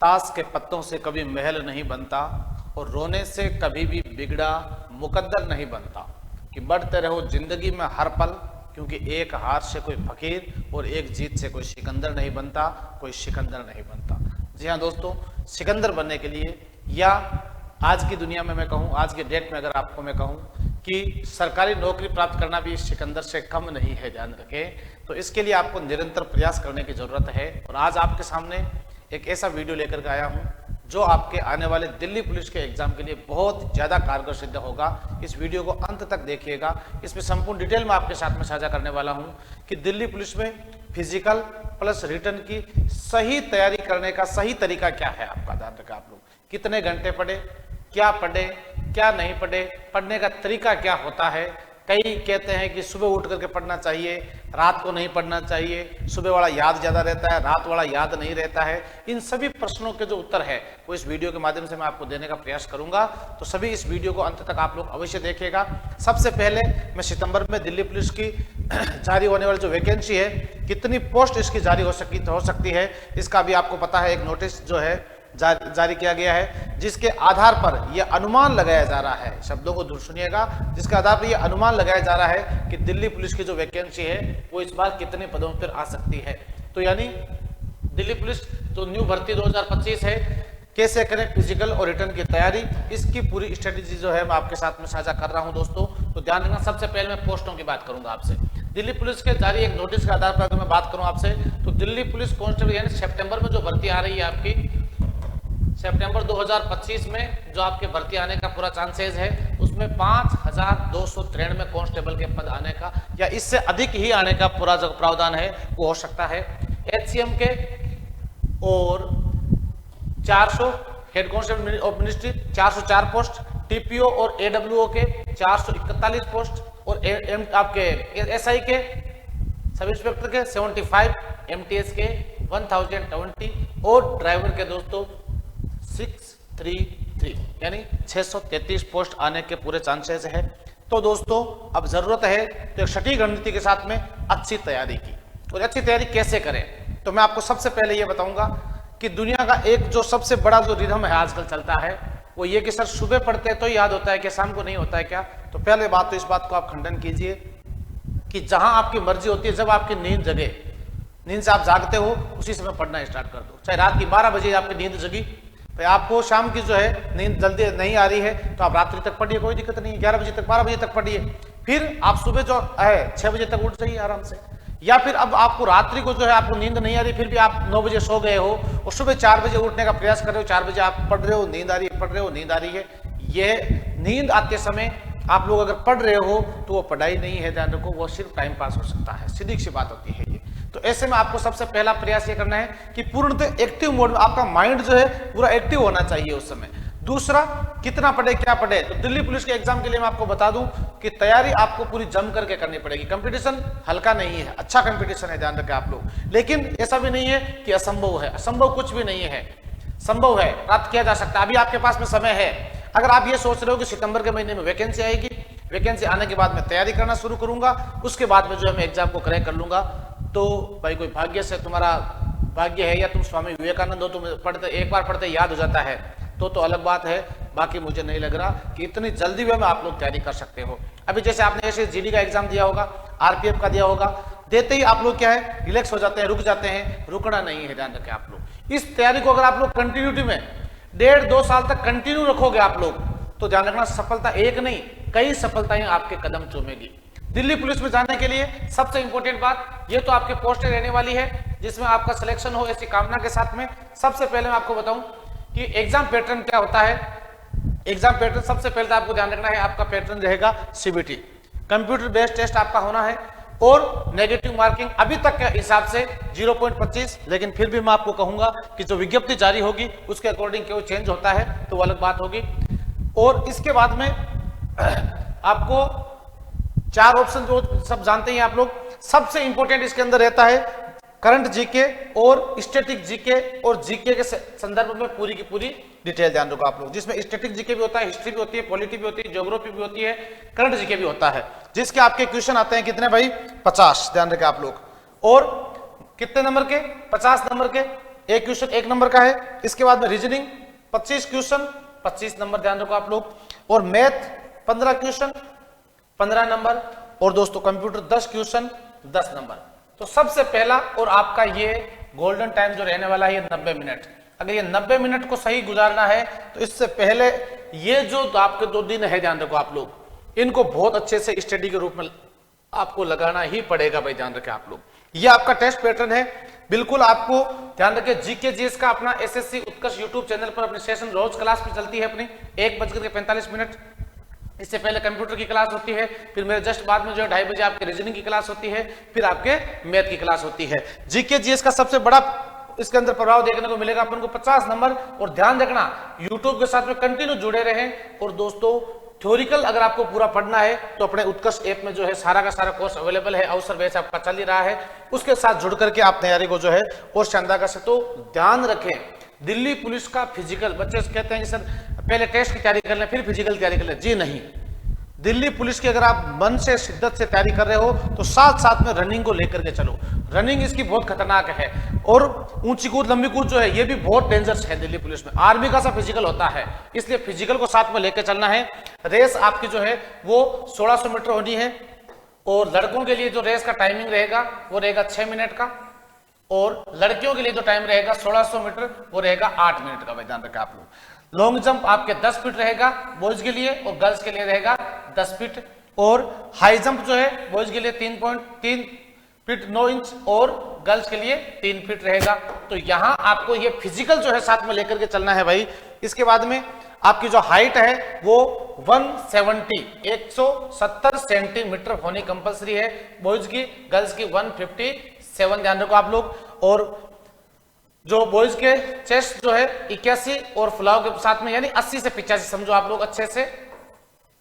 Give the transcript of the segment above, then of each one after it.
ताश के पत्तों से कभी महल नहीं बनता और रोने से कभी भी बिगड़ा मुकद्दर नहीं बनता, कि बढ़ते रहो जिंदगी में हर पल, क्योंकि एक हार से कोई फकीर और एक जीत से कोई सिकंदर नहीं बनता, कोई सिकंदर नहीं बनता। जी हाँ दोस्तों, सिकंदर बनने के लिए, या आज की दुनिया में मैं कहूँ, आज के डेट में अगर आपको मैं कहूँ कि सरकारी नौकरी प्राप्त करना भी सिकंदर से कम नहीं है, ध्यान रखें। तो इसके लिए आपको निरंतर प्रयास करने की जरूरत है। और आज आपके सामने एक ऐसा वीडियो लेकर के आया हूँ जो आपके आने वाले दिल्ली पुलिस के एग्जाम के लिए बहुत ज्यादा कारगर सिद्ध होगा। इस वीडियो को अंत तक देखिएगा, इसमें संपूर्ण डिटेल में आपके साथ में साझा करने वाला हूँ कि दिल्ली पुलिस में फिजिकल प्लस रिटर्न की सही तैयारी करने का सही तरीका क्या है। आपका ध्यान रखें, आप लोग कितने घंटे पढ़े, क्या पढ़े, क्या नहीं पढ़े, पढ़ने का तरीका क्या होता है। कई कहते हैं कि सुबह उठ करके पढ़ना चाहिए, रात को नहीं पढ़ना चाहिए, सुबह वाला याद ज्यादा रहता है, रात वाला याद नहीं रहता है। इन सभी प्रश्नों के जो उत्तर है वो इस वीडियो के माध्यम से मैं आपको देने का प्रयास करूंगा। तो सभी इस वीडियो को अंत तक आप लोग अवश्य देखिएगा। सबसे पहले मैं सितंबर में दिल्ली पुलिस की जारी होने वाली जो वैकेंसी है, कितनी पोस्ट इसकी जारी हो सकती है, इसका भी आपको पता है। एक नोटिस जो है जारी किया गया है, जिसके आधार पर यह अनुमान लगाया जा रहा है, शब्दों को दूर सुनिएगा, जिसके आधार पर यह अनुमान लगाया जा रहा है कि दिल्ली पुलिस की जो वैकेंसी है वो इस बार कितने पदों पर आ सकती है। तो यानी दिल्ली पुलिस जो न्यू भर्ती 2025 है, कैसे करें फिजिकल और रिटर्न की तैयारी, इसकी पूरी स्ट्रेटेजी जो है मैं आपके साथ में साझा कर रहा हूं दोस्तों। तो ध्यान रखना, सबसे पहले मैं पोस्टों की बात करूंगा आपसे। दिल्ली पुलिस के जारी एक नोटिस के आधार पर अगर मैं बात करूं आपसे, तो दिल्ली पुलिस कांस्टेबल यानी सितंबर में जो भर्ती आ रही है आपकी, सितंबर 2025 में जो आपके भर्ती आने का पूरा चांसेस है, उसमें 5293 कांस्टेबल के पद आने का या इससे अधिक ही आने का पूरा जो प्रावधान है वो हो सकता है। एचसीएम के और 400 head constable of ministry 404 post, TPO और एडब्ल्यूओ के 441 पोस्ट, और आपके एसआई के सब इंस्पेक्टर के 75, एमटीएस के 1020 और ड्राइवर के दोस्तों 633 यानी 633 पोस्ट आने के पूरे चांसेस है। तो दोस्तों अब जरूरत है तो एक सटीक रणनीति के साथ में अच्छी तैयारी की। और अच्छी तैयारी कैसे करें, तो मैं आपको सबसे पहले ये बताऊंगा कि दुनिया का एक जो सबसे बड़ा जो रिदम है आजकल चलता है वो ये कि सर सुबह पढ़ते हैं तो याद होता है क्या, शाम को नहीं होता है क्या। तो पहले बात तो इस बात को आप खंडन कीजिए कि जहां आपकी मर्जी होती है, जब आपकी नींद जगे, नींद से आप जागते हो, उसी समय पढ़ना स्टार्ट कर दो। चाहे रात की 12 बजे आपकी नींद जगी, तो आपको शाम की जो है नींद जल्दी नहीं आ रही है तो आप रात्रि तक पढ़िए, कोई दिक्कत नहीं, 11 बजे तक 12 बजे तक पढ़िए। फिर आप सुबह जो है 6 बजे तक उठ जाइए आराम से। या फिर अब आपको रात्रि को जो है आपको नींद नहीं आ रही, फिर भी आप 9 बजे सो गए हो और सुबह 4 बजे उठने का प्रयास कर रहे हो, 4 बजे आप पढ़ रहे हो, नींद आ रही है, पढ़ रहे हो, नींद आ रही है। ये नींद आते समय आप लोग अगर पढ़ रहे हो तो वो पढ़ाई नहीं है, ध्यान रखो, वो सिर्फ टाइम पास हो सकता है, सीधी सी बात होती है ये। तो ऐसे में आपको सबसे पहला प्रयास ये करना है कि पूर्णतः एक्टिव मोड में आपका माइंड जो है पूरा एक्टिव होना चाहिए उस समय। दूसरा, कितना पढ़े, क्या पढ़े, तो दिल्ली पुलिस के एग्जाम के लिए मैं आपको बता दूं कि तैयारी आपको पूरी जम करके करनी पड़ेगी। कंपटीशन हल्का नहीं है, अच्छा कंपटीशन है, ध्यान रखें आप लोग। लेकिन ऐसा भी नहीं है कि असंभव है, असंभव कुछ भी नहीं है, संभव है, प्राप्त किया जा सकता है। अभी आपके पास में समय है। अगर आप ये सोच रहे हो कि सितंबर के महीने में वैकेंसी आएगी, वैकेंसी आने के बाद मैं तैयारी करना शुरू करूंगा, उसके बाद में जो है मैं एग्जाम को क्रैक कर लूंगा, तो भाई कोई भाग्य से तुम्हारा भाग्य है या तुम स्वामी विवेकानंद हो, तुम पढ़ते एक बार पढ़ते याद हो जाता है तो अलग बात है। बाकी मुझे नहीं लग रहा कि इतनी जल्दी में आप लोग तैयारी कर सकते हो। अभी जैसे आपने ऐसे जीडी का एग्जाम दिया होगा, आरपीएफ का दिया होगा, देते ही आप लोग क्या है रिलैक्स हो जाते हैं, रुक जाते हैं, रुकना नहीं है, ध्यान रखें आप लोग। इस तैयारी को अगर आप लोग कंटिन्यूटी में 1.5-2 साल तक कंटिन्यू रखोगे आप लोग, तो ध्यान रखना सफलता एक नहीं कई सफलताएं आपके कदम चूमेगी। दिल्ली पुलिस में जाने के लिए सबसे इंपॉर्टेंट बात, ये तो आपके पोस्टें रहने वाली है जिसमें आपका सिलेक्शन हो, ऐसी कामना के साथ में सबसे पहले मैं आपको बताऊं कि एग्जाम पैटर्न क्या होता है। एग्जाम पैटर्न सबसे पहले तो आपको ध्यान रखना है, आपका पैटर्न रहेगा सीबीटी, कंप्यूटर बेस्ड टेस्ट आपका होना है, और नेगेटिव मार्किंग अभी तक के हिसाब से 0.25, लेकिन फिर भी मैं आपको कहूंगा कि जो विज्ञप्ति जारी होगी उसके अकॉर्डिंग क्यों चेंज होता है तो वो अलग बात होगी। और इसके बाद में आपको 4 ऑप्शन जो सब जानते हैं आप लोग, सबसे इंपॉर्टेंट इसके अंदर रहता है करंट जीके और स्टैटिक जीके, और जीके के संदर्भ में पूरी की पूरी डिटेल ध्यान रखो आप लोग, जिसमें स्टैटिक जीके भी होता है, हिस्ट्री भी होती है, पॉलिटी भी होती है, ज्योग्राफी भी होती है, करंट जीके भी होता है, जिसके आपके क्वेश्चन आते हैं कितने भाई 50, ध्यान रखें आप लोग। और कितने नंबर के 50 नंबर के, एक क्वेश्चन 1 नंबर का है। इसके बाद में रीजनिंग 25 क्वेश्चन 25 नंबर, ध्यान रखो आप लोग। और मैथ 15 क्वेश्चन 15 नंबर। और दोस्तों कंप्यूटर 10 क्वेश्चन 10 नंबर। तो सबसे पहला और आपका ये गोल्डन टाइम जो रहने वाला है ये 90 मिनट। अगर ये 90 मिनट को सही गुजारना है तो इससे पहले ये जो आपके 2 दिन है, ध्यान रखो आप लोग, इनको बहुत अच्छे से स्टडी के रूप में आपको लगाना ही पड़ेगा भाई, ध्यान रखें आप लोग। ये आपका टेस्ट पैटर्न है, बिल्कुल आपको ध्यान रखें। जीके जीएस का अपना एसएससी उत्कर्ष यूट्यूब चैनल पर अपनी सेशन रोज क्लास भी चलती है अपनी 1:45। इससे पहले कंप्यूटर की क्लास होती है, फिर मेरे जस्ट बाद में जो है 2:30 बजे आपके रीजनिंग की क्लास होती है, फिर आपके मैथ की क्लास होती है। जीके जीएस का सबसे बड़ा इसके अंदर प्रभाव देखने को मिलेगा अपन को 50 नंबर। और ध्यान रखना यूट्यूब के साथ में कंटिन्यू जुड़े रहें। और दोस्तों थ्योरिकल अगर आपको पूरा पढ़ना है तो अपने उत्कर्ष ऐप में जो है सारा का सारा कोर्स अवेलेबल है, अवसर बैच आपका चल ही रहा है, उसके साथ जुड़ करके आप तैयारी को जो है और शानदार कर सकते हो। ध्यान रखें दिल्ली पुलिस का फिजिकल, बच्चे कहते हैं सर पहले टेस्ट की तैयारी कर लें फिर फिजिकल तैयारी कर लें, जी नहीं। दिल्ली पुलिस की अगर आप मन से शिद्दत से तैयारी कर रहे हो तो साथ साथ में रनिंग को लेकर के चलो। रनिंग इसकी बहुत खतरनाक है। और ऊंची कूद लंबी कूद जो है ये भी बहुत डेंजरस है दिल्ली पुलिस में। आर्मी का सा फिजिकल होता है, इसलिए फिजिकल को साथ में लेकर चलना है। रेस आपकी जो है वो 1600 मीटर होनी है। और लड़कों के लिए जो रेस का टाइमिंग रहेगा वो रहेगा 6 मिनट का। और लड़कियों के लिए जो टाइम रहेगा 1600 मीटर वो रहेगा 8 मिनट का, ध्यान रखें आप लोग। लॉन्ग जंप आपके 10 फीट रहेगा बॉयज के लिए और गर्ल्स के लिए रहेगा 10 फीट। और हाई जंप जो है बॉयज के लिए 3.3 फीट 9 इंच और गर्ल्स के लिए 3 फीट रहेगा। तो यहां आपको ये फिजिकल जो है साथ में लेकर के चलना है भाई। इसके बाद में आपकी जो हाइट है वो 170 सेंटीमीटर होनी कंपलसरी है बॉयज की, गर्ल्स की 157, ध्यान रखो आप लोग। और जो बॉयज के चेस्ट जो है 81 और फुलाव के साथ में यानी 80 से 85 समझो आप लोग अच्छे से।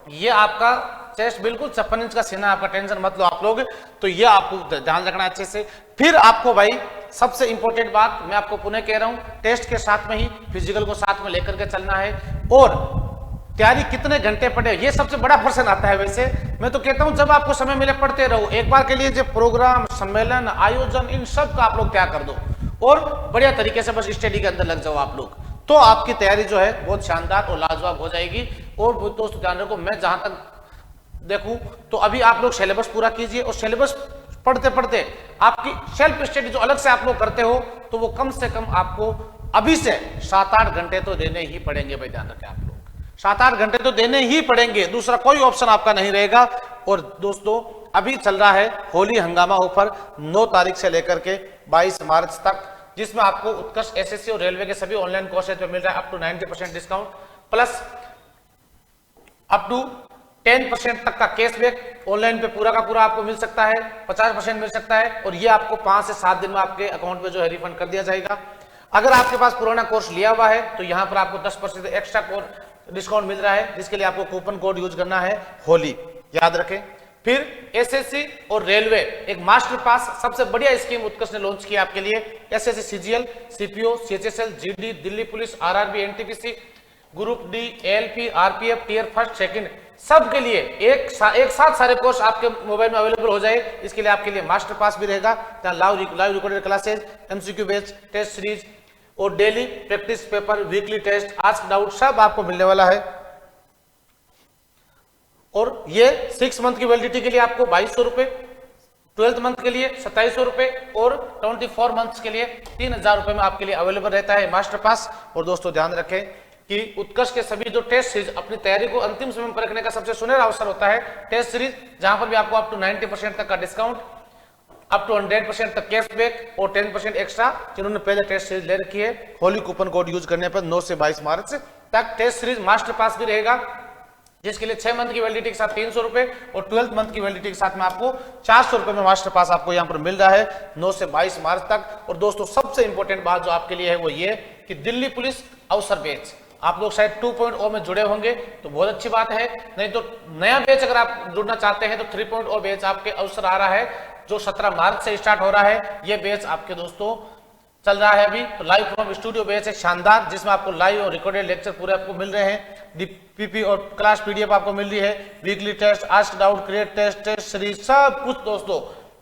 ये आपका चेस्ट बिल्कुल 56 इंच का सीना, आपका टेंशन मत लो आप लोग। तो ये आपको ध्यान रखना अच्छे से। फिर आपको भाई सबसे इंपॉर्टेंट बात मैं आपको पुनः कह रहा हूं, टेस्ट के साथ में ही फिजिकल को साथ में लेकर के चलना है। और तैयारी कितने घंटे पढ़े ये सबसे बड़ा प्रश्न आता है। वैसे मैं तो कहता हूं जब आपको समय मिले पढ़ते रहो। एक बार के लिए जो प्रोग्राम सम्मेलन आयोजन इन सब का आप लोग त्याग कर दो और बढ़िया तरीके से बस स्टडी के अंदर लग जाओ आप लोग, तो आपकी तैयारी जो है बहुत शानदार और लाजवाब हो जाएगी। और दोस्तों ध्यान रखो, मैं जहां तक देखूं तो अभी आप लोग सिलेबस पूरा कीजिए। और सिलेबस पढ़ते पढ़ते आपकी सेल्फ स्टडी जो अलग से आप लोग करते हो तो वो कम से कम आपको अभी से 7-8 घंटे तो देने ही पड़ेंगे भाई, ध्यान रखें आप लोग। 7-8 घंटे तो देने ही पड़ेंगे, दूसरा कोई ऑप्शन आपका नहीं रहेगा। और दोस्तों अभी चल रहा है होली हंगामा ऑफर 9 तारीख से लेकर के 22 मार्च तक, जिसमें आपको उत्कर्ष एसएससी और रेलवे के सभी ऑनलाइन कोर्सेज पे मिल रहा है up to 90% discount plus up to 10% तक का कैशबैक। ऑनलाइन पे पूरा का पूरा आपको मिल सकता है, 50% मिल सकता है। और ये आपको 5 से 7 दिन में आपके अकाउंट में जो है रिफंड कर दिया जाएगा। अगर आपके पास पुराना कोर्स लिया हुआ है तो यहाँ पर आपको 10% एक्स्ट्रा डिस्काउंट मिल रहा है, जिसके लिए आपको कूपन कोड यूज करना है होली, याद रखें। फिर एसएससी और रेलवे एक मास्टर पास सबसे बढ़िया स्कीम उत्कर्ष ने लॉन्च किया आपके लिए। SSC CGL, CPO, CHSL, GD, Delhi police, RRB, NTPC, group D, ALP, RPF, tier first second सबके लिए एक साथ सारे कोर्स आपके मोबाइल में अवेलेबल हो जाए। इसके लिए आपके लिए मास्टर पास भी रहेगा, live recorded classes, MCQ based test series और daily practice paper, weekly test, ask doubt सब आपको मिलने वाला है। और ये 6 मंथ की वैलिडिटी के लिए आपको 2200 रुपए, 12th मंथ के लिए 2700 रुपए और 24 मंथ्स के लिए 3000 रुपए में आपके लिए अवेलेबल रहता है मास्टर पास। और दोस्तों ध्यान रखें कि उत्कर्ष के सभी जो टेस्ट सीरीज अपनी तैयारी को अंतिम समय में परखने का सबसे सुनहरा अवसर होता है टेस्ट सीरीज, जहां पर भी आपको अप टू 90% तक का डिस्काउंट, अप टू 100% तक कैशबैक और 10% एक्स्ट्रा जिन्होंने पहले टेस्ट सीरीज ले रखी है होली कूपन कोड यूज करने पर 9 से 22 मार्च तक टेस्ट सीरीज मास्टर पास भी रहेगा, जिसके लिए 6 मंथ की वैलिडिटी के साथ 300 रुपए और 12th मंथ की वैलिडिटी के साथ में आपको 400 रुपए में मास्टर पास आपको यहां पर मिल रहा है 9 से 22 मार्च तक। और दोस्तों सबसे इंपॉर्टेंट बात जो आपके लिए है वो ये कि दिल्ली पुलिस अवसर बैच आप लोग शायद 2.0 में जुड़े होंगे तो बहुत अच्छी बात है, नहीं तो नया बैच अगर आप जुड़ना चाहते हैं तो 3.0 बैच आपके अवसर आ रहा है जो 17 मार्च से स्टार्ट हो रहा है। ये बैच आपके दोस्तों चल रहा है अभी। तो लाइव फ्रॉम स्टूडियो बैच है शानदार, जिसमें आपको लाइव और रिकॉर्डेड लेक्चर पूरे आपको मिल रहे हैं, डीपीपी और क्लास पीडीएफ आपको मिल रही है, weekly test, ask doubt, create test, test series सब कुछ दोस्तों।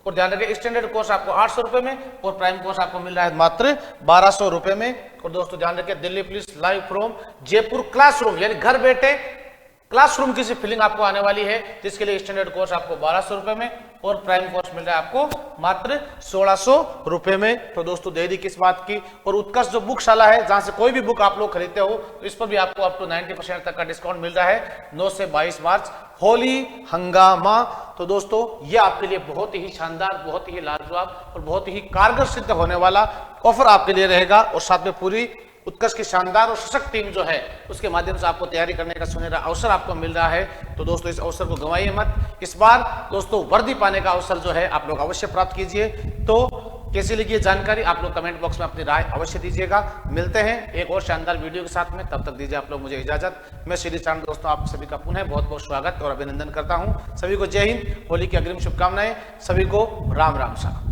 और ध्यान रखिए स्टैंडर्ड कोर्स आपको 800 रुपए में और प्राइम कोर्स आपको मिल रहा है मात्र 1200 रुपए में। और दोस्तों ध्यान रखिए Delhi police live from Jaipur classroom, यानी घर बैठे क्लासरूम की फीलिंग आपको आने वाली है, जिसके लिए स्टैंडर्ड कोर्स आपको 1200 रुपए में और प्राइम कोर्स मिल रहा है आपको मात्र 1600 रुपए में। तो दोस्तों देरी किस बात की। और उत्कर्ष जो बुकशाला है, जहां से कोई भी बुक आप लोग खरीदते हो तो इस पर भी आपको अप टू 90% तक का डिस्काउंट मिल रहा है 9 से 22 मार्च, होली हंगामा। तो दोस्तों ये आपके लिए बहुत ही शानदार, बहुत ही लाजवाब और बहुत ही कारगर सिद्ध होने वाला ऑफर आपके लिए रहेगा। और साथ में पूरी उत्कर्ष की शानदार और सशक्त टीम जो है उसके माध्यम से आपको तैयारी करने का सुनहरा अवसर आपको मिल रहा है। तो दोस्तों इस अवसर को गंवाइए मत। इस बार दोस्तों वर्दी पाने का अवसर जो है आप लोग अवश्य प्राप्त कीजिए। तो कैसी लगी ये जानकारी आप लोग कमेंट बॉक्स में अपनी राय अवश्य दीजिएगा। मिलते हैं एक और शानदार वीडियो के साथ में, तब तक दीजिए आप लोग मुझे इजाजत। मैं श्री चांद दोस्तों आप सभी का पुनः बहुत बहुत स्वागत और अभिनंदन करता हूं। सभी को जय हिंद, होली की अग्रिम शुभकामनाएं, सभी को राम राम सा।